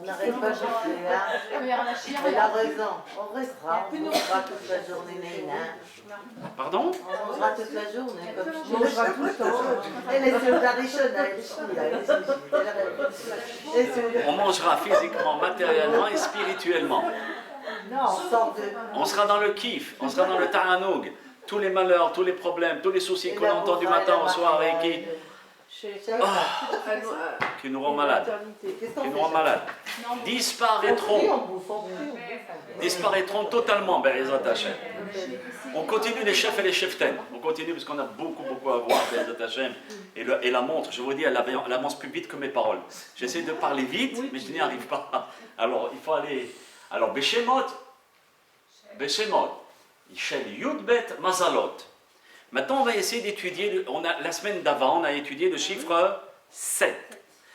On n'arrête pas de jouer, hein. Elle a raison. On restera toute la journée, Néina. Pardon? On mangera toute la journée, comme je dis. On mangera tout le temps. Elle est sur la richonna, On mangera physiquement, matériellement et spirituellement. Non, on sort de... On sera dans le kiff, on sera dans le ta'anoug. Tous les malheurs, tous les problèmes, tous les soucis qu'on entend du matin au soir et qui nous rend malades. Qui nous rend malades. Disparaîtront totalement, Be'ezrat Hashem. On continue les chefs et les cheftaines. On continue parce qu'on a beaucoup à voir, Be'ezrat Hashem. Et la montre, je vous dis, elle avance plus vite que mes paroles. J'essaie de parler vite, mais je n'y arrive pas. Alors, il faut aller... Alors, Beshemot, Ishel Yudbet Mazalot. Maintenant, on va essayer d'étudier, la semaine d'avant, on a étudié le chiffre 7.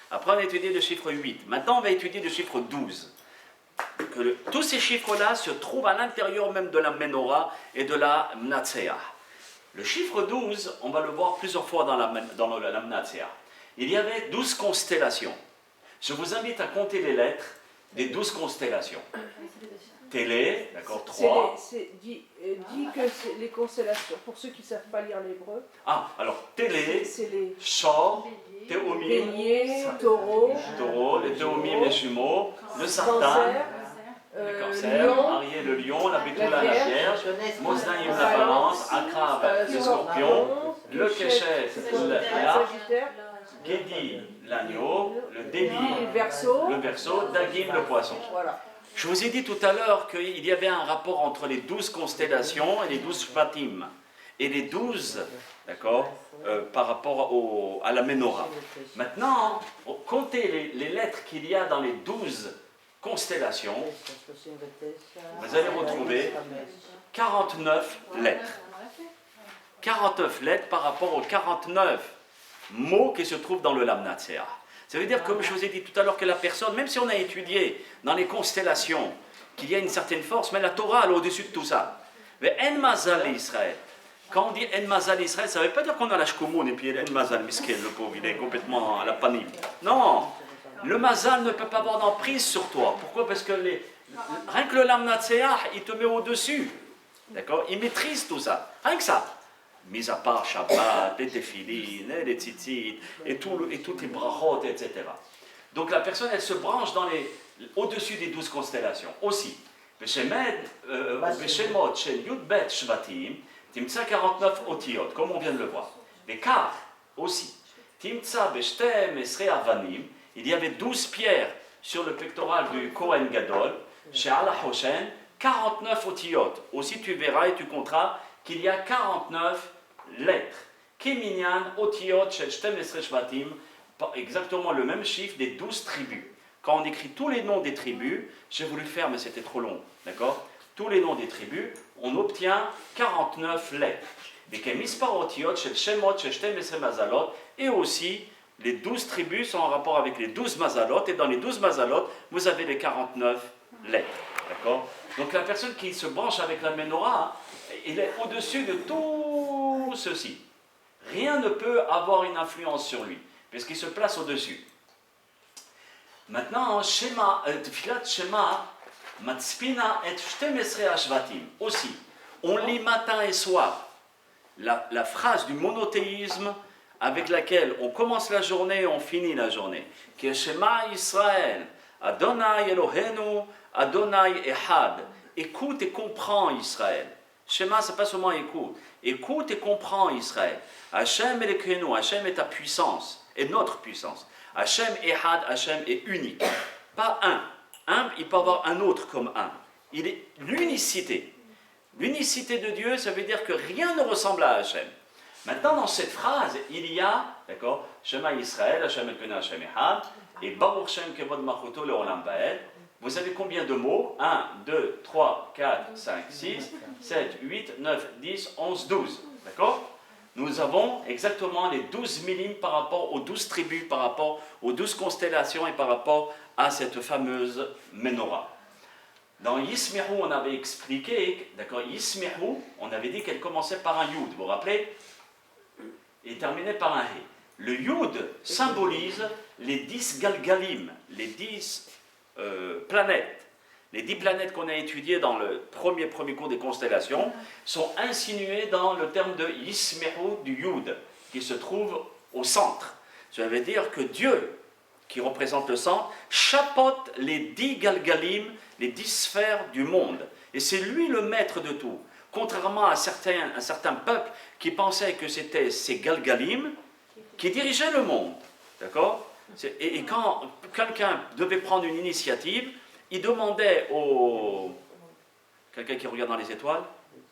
Après, on a étudié le chiffre 8. Maintenant, on va étudier le chiffre 12. Tous ces chiffres-là se trouvent à l'intérieur même de la Menorah et de la Mnatseah. Le chiffre 12, on va le voir plusieurs fois dans la Mnatseah. Il y avait 12 constellations. Je vous invite à compter les lettres des 12 constellations. Télé, d'accord, 3. Dis que c'est les constellations, pour ceux qui ne savent pas lire l'hébreu. Ah, alors Télé, c'est les Chor, Théomime, béliers, taureaux, les Théomime, les jumeaux, le Satan, le Cancer, Ariel, le lion, la Bétoula, la Vierge, Mosnaïm, la balance, Akrab, le scorpion, le Keshet, la Sagittaire, Guédi, l'agneau, le Déli, le Verseau, Dagim, le poisson. Voilà. Je vous ai dit tout à l'heure qu'il y avait un rapport entre les 12 constellations et les 12 Shvatim. Et les 12, d'accord, par rapport à la Menorah. Maintenant, comptez les lettres qu'il y a dans les 12 constellations. Vous allez retrouver 49 lettres. 49 lettres par rapport aux 49 mots qui se trouvent dans le Lamnatseah. Ça veut dire, comme je vous ai dit tout à l'heure, que la personne, même si on a étudié dans les constellations qu'il y a une certaine force, mais la Torah elle est au-dessus de tout ça. Mais En Mazal Israël, quand on dit En Mazal Israël, ça ne veut pas dire qu'on a la Shkomoun et puis En Mazal Miskel, le pauvre, il est complètement à la panique. Non, le Mazal ne peut pas avoir d'emprise sur toi. Pourquoi? Parce que rien que le Lamnatseah, il te met au-dessus. D'accord? Il maîtrise tout ça. Rien que ça. Mis à part Shabbat, les Tefillin, les Tzitzit, et toutes les brachot, etc. Donc la personne, elle se branche au-dessus des 12 constellations. Aussi, Beshemot, Shel Yudbet Shvatim, Timtsa 49 Otiyot, comme on vient de le voir. Les Kaf, aussi. Timtsa Beshtem Esrei Avanim, il y avait 12 pierres sur le pectoral du Kohen Gadol, chez Allah Hoshen, 49 Otiyot. Aussi, tu verras et tu compteras qu'il y a 49 lettres. Keminyan, Otiyot, Shtem Esrei Shvatim, exactement le même chiffre des 12 tribus. Quand on écrit tous les noms des tribus, j'ai voulu le faire mais c'était trop long, d'accord? Tous les noms des tribus, on obtient 49 lettres. Et aussi, les 12 tribus sont en rapport avec les 12 mazalot, et dans les 12 mazalot, vous avez les 49 lettres, d'accord? Donc la personne qui se branche avec la Menorah, il est au-dessus de tout ceci. Rien ne peut avoir une influence sur lui, puisqu'il se place au-dessus. Maintenant, Tfilat Shema, Matspina et Shtem Esrei Ashvatim. Aussi, on lit matin et soir la phrase du monothéisme avec laquelle on commence la journée et on finit la journée. Ki Shema Israël, Adonai Eloheinu, Adonai Ehad. Écoute et comprends Israël. Shema, c'est pas seulement écoute. Écoute et comprends Israël. Hachem Elokeinu, Hachem est ta puissance, est notre puissance. Hachem Ehad, Hachem est unique. Pas un. Un, il peut avoir un autre comme un. Il est l'unicité. L'unicité de Dieu, ça veut dire que rien ne ressemble à Hachem. Maintenant, dans cette phrase, il y a, d'accord, Shema Israël, Hachem Elokeinu, Hachem Ehad, et Baruch Shem Kevod Malchuto Leolam Vaed. Vous avez combien de mots? 1, 2, 3, 4, 5, 6, 7, 8, 9, 10, 11, 12. D'accord? Nous avons exactement les 12 millim par rapport aux 12 tribus, par rapport aux 12 constellations et par rapport à cette fameuse Menorah. Dans Yismihu, on avait expliqué, d'accord, Yismihu, on avait dit qu'elle commençait par un Yud, vous vous rappelez? Et terminait par un He. Le Yud symbolise les 10 Galgalim, les 10 planètes. Les 10 planètes qu'on a étudiées dans le premier cours des constellations sont insinuées dans le terme de Yismehu du Yud, qui se trouve au centre. Ça veut dire que Dieu, qui représente le centre, chapeaute les 10 galgalim, les 10 sphères du monde. Et c'est lui le maître de tout. Contrairement à certains peuples qui pensaient que c'était ces galgalim qui dirigeaient le monde. D'accord ? Et quand quelqu'un devait prendre une initiative, il demandait quelqu'un qui regarde dans les étoiles,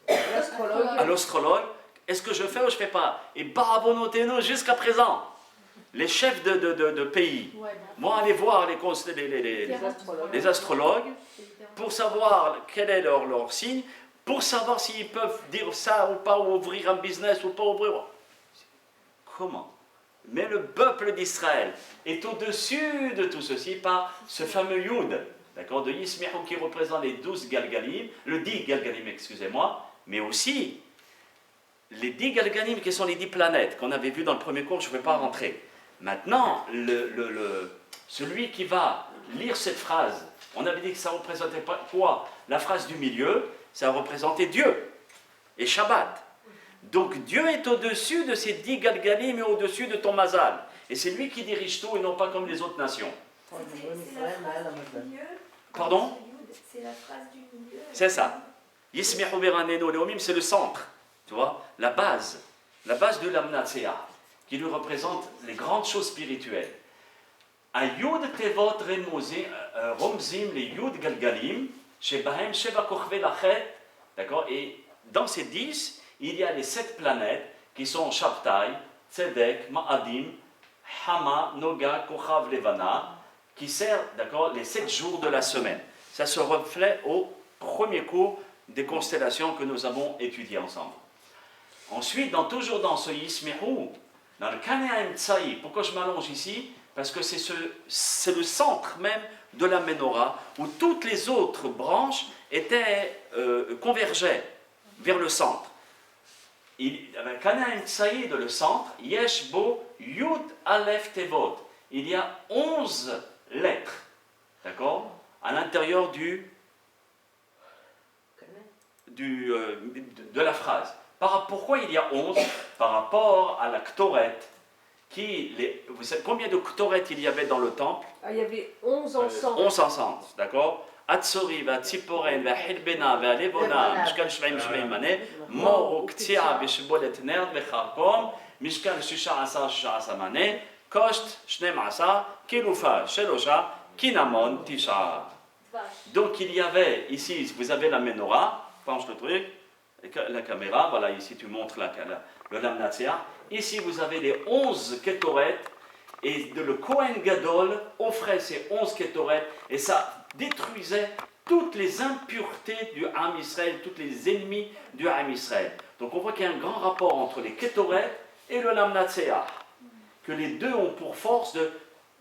à l'astrologue, est-ce que je fais ou je ne fais pas? Et barabonotez-nous jusqu'à présent, les chefs de pays vont aller voir les astrologues pour savoir quel est leur signe, pour savoir s'ils peuvent dire ça ou pas, ou ouvrir un business ou pas ouvrir. Comment? Mais le peuple d'Israël est au-dessus de tout ceci par ce fameux Yud, d'accord, de Yismehu qui représente les 12 Galgalim, le 10 Galgalim, excusez-moi, mais aussi les 10 Galgalim qui sont les 10 planètes qu'on avait vu dans le premier cours, je ne vais pas rentrer. Maintenant, celui qui va lire cette phrase, on avait dit que ça représentait quoi? La phrase du milieu, ça représentait Dieu et Shabbat. Donc Dieu est au-dessus de ces 10 Galgalim et au-dessus de ton Mazal. Et c'est lui qui dirige tout et non pas comme les autres nations. Pardon? C'est la phrase du milieu. C'est ça. Yismehu beranenu leomim, c'est le centre, tu vois, la base de l'Amnatsea, qui lui représente les grandes choses spirituelles. A Yud Tevot Romzim, les Yud Galgalim, Shebahem Sheva Kochve Lachet, d'accord, et dans ces 10, il y a les 7 planètes qui sont Shabtai, Tzedek, Ma'adim, Hama, Noga, Kochav, Levana, qui servent, d'accord, les 7 jours de la semaine. Ça se reflète au premier cours des constellations que nous avons étudiées ensemble. Ensuite, toujours dans ce Yismehu, dans le Kaneaim Tsaï, pourquoi je m'allonge ici? Parce que c'est le centre même de la Menorah, où toutes les autres branches convergeaient vers le centre. Avec Kaneaim Tsaïd, le centre, Yesh Bo Yud Aleph Tevot. Il y a 11 lettres, d'accord, à l'intérieur de la phrase. Pourquoi il y a 11? Par rapport à la Ktoret. Vous savez combien de Ktoret il y avait dans le temple? Il y avait 11 ensemble. 11 ensemble, d'accord? Atsori, Vatziporen, Vahilbena, Valebona, Mishkan Shvaim Shvaim Mane, Mor, Ktia, Vishbolet Nerd, Vecharkom, Mishkan Shisha Asa, Shisha Asa Mane, Kosht, Shnem Asa, Kilufa, Shelosha, Kinamon, Tisha. Donc il y avait, ici, vous avez la Menorah, penche le truc, la caméra, voilà, ici tu montres le Lamnatsea. Ici vous avez les 11 Ketoret, et le Kohen Gadol offrait ces 11 Ketoret, et ça détruisait toutes les impuretés du Ham Israël, tous les ennemis du Ham Israël. Donc on voit qu'il y a un grand rapport entre les Ketoret et le Lamnatsea, que les deux ont pour force de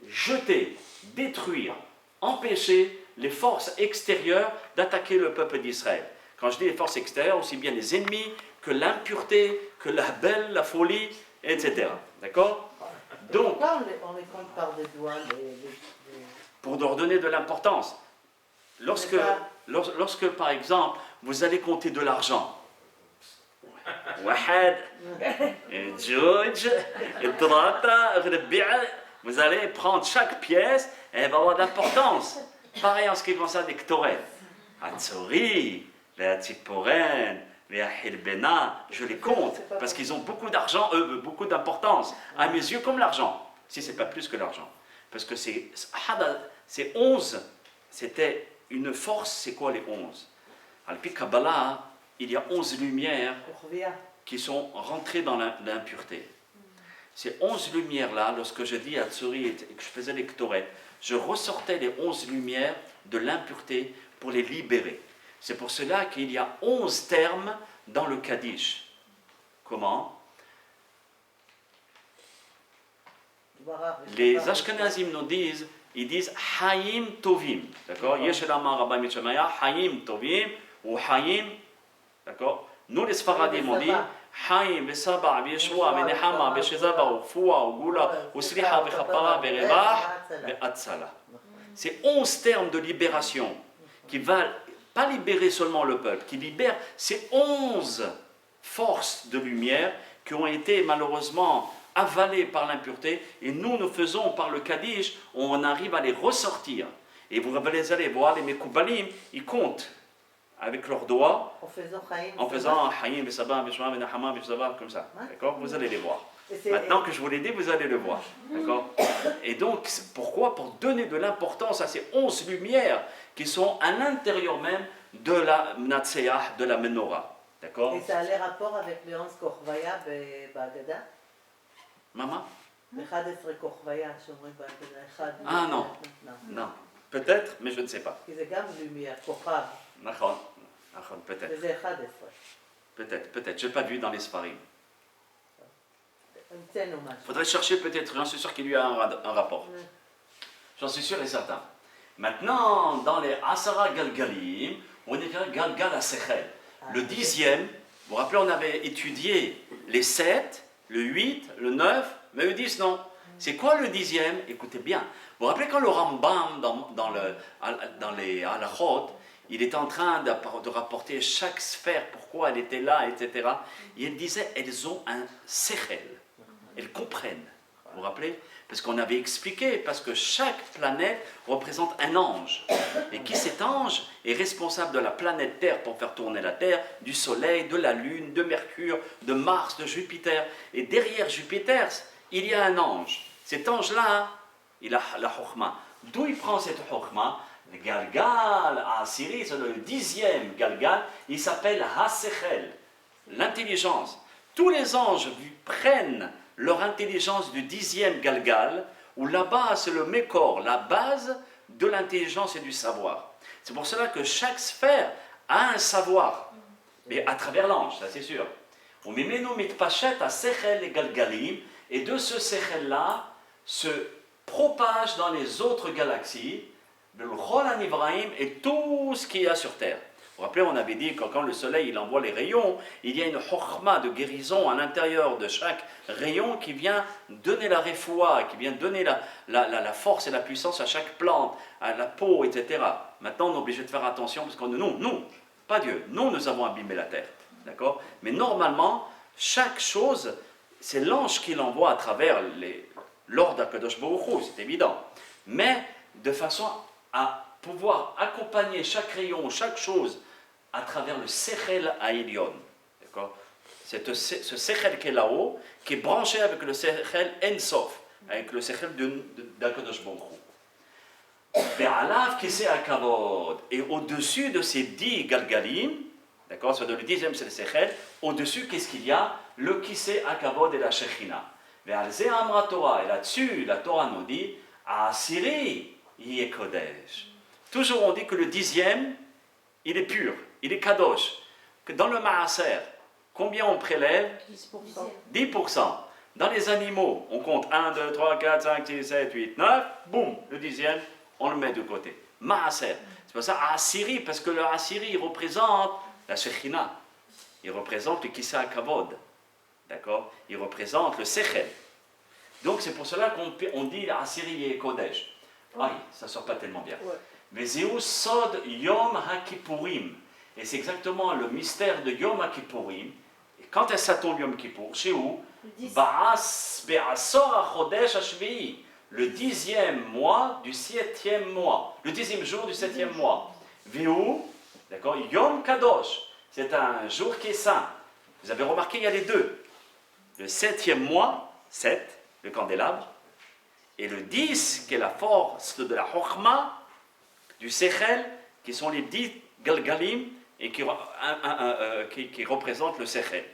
jeter, détruire, empêcher les forces extérieures d'attaquer le peuple d'Israël. Quand je dis les forces extérieures, aussi bien les ennemis que l'impureté, que la belle, la folie, etc. D'accord? Donc, pourquoi on les compte par des doigts pour leur donner de l'importance. Lorsque, par exemple, vous allez compter de l'argent, vous allez prendre chaque pièce et elle va avoir d'importance. Pareil en ce qui concerne les Ktoret. Hatzori, les Tziporen, les Hilbena, je les compte parce qu'ils ont beaucoup d'argent, beaucoup d'importance, à mes yeux comme l'argent, si ce n'est pas plus que l'argent. Parce que c'est 11, c'était une force, c'est quoi les 11? Al-Pi Kabbalah, il y a 11 lumières qui sont rentrées dans l'impureté. Ces 11 lumières-là, lorsque je dis à Tsuri et que je faisais les Ktoret, je ressortais les 11 lumières de l'impureté pour les libérer. C'est pour cela qu'il y a 11 termes dans le Kaddish. Comment? Les Ashkenazim nous disent, ils disent Hayim Tovim. D'accord? Yeshelama Rabbi Michamaya, Hayim Tovim ou Hayim. D'accord? Nous les Sfaradim on dit Hayim, Vesaba, Veshua, Venehama, Veshezaba, Fua, Gula, Usriha, Vechapara, Verevah, Veatsala. C'est 11 termes de libération qui ne va pas libérer seulement le peuple, qui libère ces 11 forces de lumière qui ont été malheureusement avalées par l'impureté, et nous faisons par le Kaddish, on arrive à les ressortir. Et vous allez voir, les Mekoubalim, ils comptent avec leurs doigts, en faisant Hayim, Besaba, Beshma, Benahama, Besaba, comme ça. D'accord? Vous allez les voir. Maintenant que je vous l'ai dit, vous allez le voir. D'accord? Et donc, pourquoi? Pour donner de l'importance à ces 11 lumières qui sont à l'intérieur même de la Mnatseah, de la Menorah. D'accord? Et ça a les rapports avec les 11 Korvaya Bagada? Maman? Ah non. Non. Peut-être, mais je ne sais pas. Peut-être. Peut-être. Je n'ai pas vu dans les Sfarim. Il faudrait chercher peut-être, j'en suis sûr qu'il y a un rapport. J'en suis sûr et certain. Maintenant, dans les Asara Galgalim, on est Galgal Asechel. Le 10e, vous vous rappelez, on avait étudié les 7, le 8, le 9, mais le 10, non. C'est quoi le 10e? Écoutez bien. Vous vous rappelez quand le Rambam, dans les Halachot, il était en train de rapporter chaque sphère, pourquoi elle était là, etc. Et il disait, elles ont un sechel. Elles comprennent. Vous vous rappelez? Parce qu'on avait expliqué, parce que chaque planète représente un ange. Et qui cet ange est responsable de la planète Terre pour faire tourner la Terre, du Soleil, de la Lune, de Mercure, de Mars, de Jupiter. Et derrière Jupiter, il y a un ange. Cet ange-là, il a la Chokhma. D'où il prend cette Chokhma? Le Galgal, Asiri, c'est le 10e Galgal, il s'appelle Hasechel, l'intelligence. Tous les anges prennent leur intelligence du 10e Galgal, où là-bas c'est le Mekor, la base de l'intelligence et du savoir. C'est pour cela que chaque sphère a un savoir, mais à travers l'ange, ça c'est sûr. On mimenu mitpachet à Sechel et Galgalim, et de ce Sechel-là se propage dans les autres galaxies, le Roland Ibrahim et tout ce qu'il y a sur Terre. Vous vous rappelez, on avait dit que quand le soleil il envoie les rayons, il y a une chokhma de guérison à l'intérieur de chaque rayon qui vient donner la refoua, qui vient donner la force et la puissance à chaque plante, à la peau, etc. Maintenant, on est obligé de faire attention parce que nous, pas Dieu, nous avons abîmé la terre. D'accord? Mais normalement, chaque chose, c'est l'ange qui l'envoie à travers l'ordre d'Akadosh Baruch Hu, c'est évident. Mais de façon à pouvoir accompagner chaque rayon, chaque chose à travers le Sechel Aïlion. D'accord? C'est ce Sechel qui est là-haut, qui est branché avec le Sechel Ensof, avec le Sechel d'Akadosh Baruch Hu. Ve'alav Kisei HaKavod. Et au-dessus de ces 10 Galgalim, d'accord, c'est le 10e, c'est le Sechel, au-dessus, qu'est-ce qu'il y a? Le Kisei HaKavod et la Shechina. Ve'alze Amra Torah. Et là-dessus, la Torah nous dit, Asiri Yeh Kodesh. Toujours on dit que le 10e, il est pur, il est kadosh. Que dans le maaser, combien on prélève? 10%. 10%. Dans les animaux, on compte 1, 2, 3, 4, 5, 6, 7, 8, 9, boum, le 10e, on le met de côté. Maaser. C'est pour ça Asiri, parce que le Asiri, il représente la Shechina. Il représente le Kisei HaKavod. D'accord? Il représente le Sechel. Donc c'est pour cela qu'on dit Asiri et Kodesh. Ah oui, ça ne sort pas tellement bien. Mais Zéus Sod Yom HaKippurim. Et c'est exactement le mystère de Yom HaKippurim. Et quand est-ce que ça tombe Yom Kippour? Chez où? Ba'as Be'asor HaChodesh HaShvi'i. Le 10e mois du 7e mois. Le 10e jour du 7e mois. Viu, d'accord? Yom Kadosh. C'est un jour qui est saint. Vous avez remarqué, il y a les deux. Le 7e mois, 7, le candélabre. Et le 10, qui est la force de la Chokhma, du Sechel, qui sont les 10 Galgalim, et qui représentent le Sechel.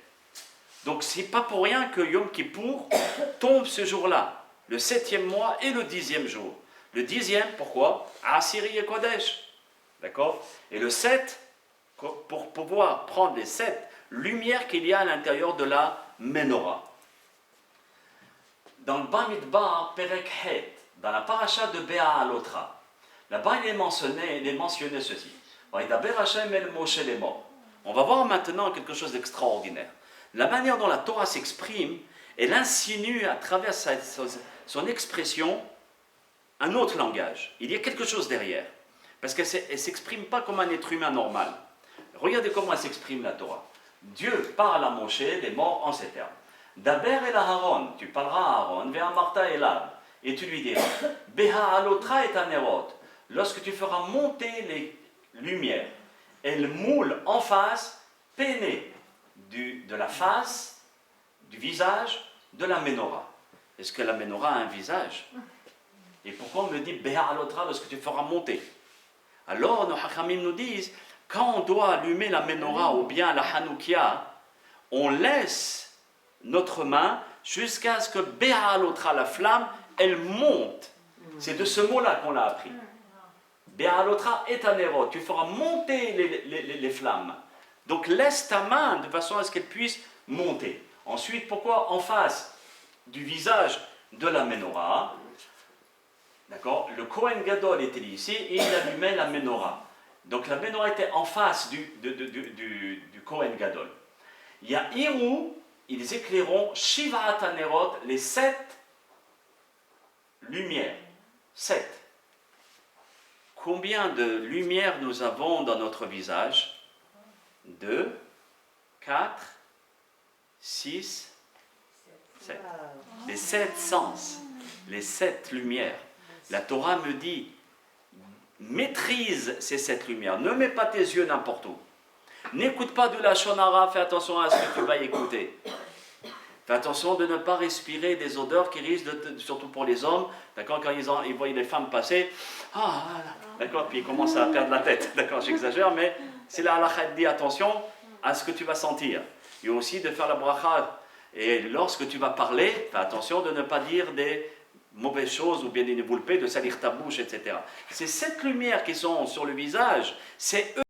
Donc, c'est pas pour rien que Yom Kippour tombe ce jour-là, le 7e mois et le 10e jour. Le 10e, pourquoi? Asiri et Kodesh. D'accord? Et le 7, pour pouvoir prendre les 7 lumières qu'il y a à l'intérieur de la Menorah. Dans le Bamidbar, Perek Het, dans la paracha de Béa Alotra, là-bas il est mentionné ceci. On va voir maintenant quelque chose d'extraordinaire. La manière dont la Torah s'exprime, elle insinue à travers son expression un autre langage. Il y a quelque chose derrière. Parce qu'elle ne s'exprime pas comme un être humain normal. Regardez comment elle s'exprime la Torah. Dieu parle à Moshe, les morts, en ces termes. Daber el Aaron, tu parleras à Aaron, ve'amarta elad, et tu lui diras, Beha alotra et anerot, lorsque tu feras monter les lumières, elles moulent en face, peinées de la face, du visage, de la menorah. Est-ce que la menorah a un visage? Et pourquoi on me dit Beha alotra lorsque tu feras monter? Alors nos hachamim nous disent, quand on doit allumer la menorah ou bien la hanoukia, on laisse notre main jusqu'à ce que Beha alotra, la flamme, elle monte. C'est de ce mot-là qu'on l'a appris. Beha alotra et anerot, tu feras monter les flammes. Donc laisse ta main de façon à ce qu'elle puisse monter. Ensuite, pourquoi en face du visage de la menorah, d'accord, le Kohen Gadol était ici et il allumait la menorah. Donc la menorah était en face du Kohen Gadol. Il y a Hirou, ils éclaireront Shivat Anerot, les 7 lumières. 7. Combien de lumières nous avons dans notre visage? 2, 4, 6, 7. Les 7 sens, les 7 lumières. La Torah me dit, maîtrise ces 7 lumières, ne mets pas tes yeux n'importe où. N'écoute pas de la shonara, fais attention à ce que tu vas écouter. Fais attention de ne pas respirer des odeurs qui risquent, surtout pour les hommes, d'accord, quand ils voient les femmes passer, d'accord, puis ils commencent à perdre la tête, d'accord, j'exagère, mais c'est la halakha dit attention à ce que tu vas sentir. Et aussi de faire la bracha. Et lorsque tu vas parler, fais attention de ne pas dire des mauvaises choses ou bien des neboulpés, de salir ta bouche, etc. Ces 7 lumières qui sont sur le visage, c'est eux